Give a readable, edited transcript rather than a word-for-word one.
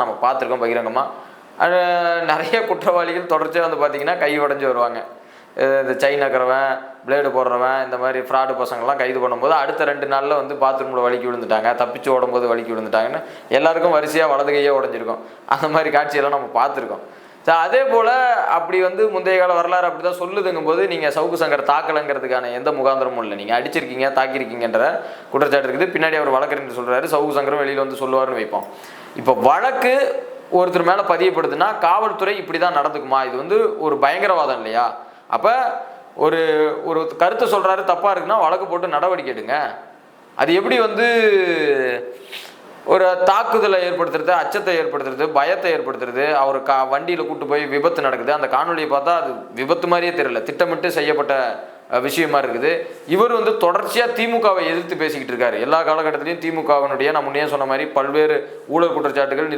நம்ம பார்த்துருக்கோம் பகிரங்கமாக. அது நிறைய குற்றவாளிகள் தொடர்ச்சியாக வந்து பார்த்திங்கன்னா கை உடஞ்சி வருவாங்க. இந்த செயின் நக்கிறவன், பிளேடு போடுறவன், இந்த மாதிரி ஃப்ராடு பசங்கள்லாம் கைது பண்ணும்போது அடுத்த 2 நாளில் வந்து பாத்ரூமில் வலிக்கி விழுந்துட்டாங்க, தப்பிச்சு ஓடும்போது வலிக்கி விழுந்துட்டாங்கன்னு எல்லாருக்கும் வரிசையாக வலது கையே உடஞ்சிருக்கும். அந்த மாதிரி காட்சியெல்லாம் நம்ம பார்த்துருக்கோம். ஸோ அதே போல் அப்படி வந்து முந்தைய கால வரலாறு அப்படி தான் சொல்லுதுங்கும் போது நீங்கள் சவுக்கு சங்கர் தாக்கலைங்கிறதுக்கான எந்த முகாந்திரமும் இல்லை. நீங்கள் அடிச்சிருக்கீங்க, தாக்கியிருக்கீங்கன்ற குற்றச்சாட்டு இருக்குது. பின்னாடி அவர் வழக்கறிஞர் சொல்கிறாரு, சவுக்கு சங்கரும் வெளியில் வந்து சொல்லுவார்னு வைப்போம். இப்போ வழக்கு ஒருத்தர் மேலே பதியப்படுதுன்னா காவல்துறை இப்படி தான் நடந்துக்குமா? இது வந்து ஒரு பயங்கரவாதம் இல்லையா? அப்போ ஒரு ஒரு கருத்தை சொல்கிறாரு, தப்பாக இருக்குன்னா வழக்கு போட்டு நடவடிக்கை எடுங்க. அது எப்படி வந்து ஒரு தாக்குதலை ஏற்படுத்துறது, அச்சத்தை ஏற்படுத்துறது, பயத்தை ஏற்படுத்துறது? அவர் வண்டியில் கூட்டு போய் விபத்து நடக்குது, அந்த காணொலியை பார்த்தா அது விபத்து மாதிரியே தெரியல, திட்டமிட்டு செய்யப்பட்ட விஷயமா இருக்குது. இவர் வந்து தொடர்ச்சியாக திமுகவை எதிர்த்து பேசிக்கிட்டு இருக்காரு. எல்லா காலகட்டத்திலையும் திமுகவினுடைய நான் முன்னே சொன்ன மாதிரி பல்வேறு ஊழல் குற்றச்சாட்டுகள்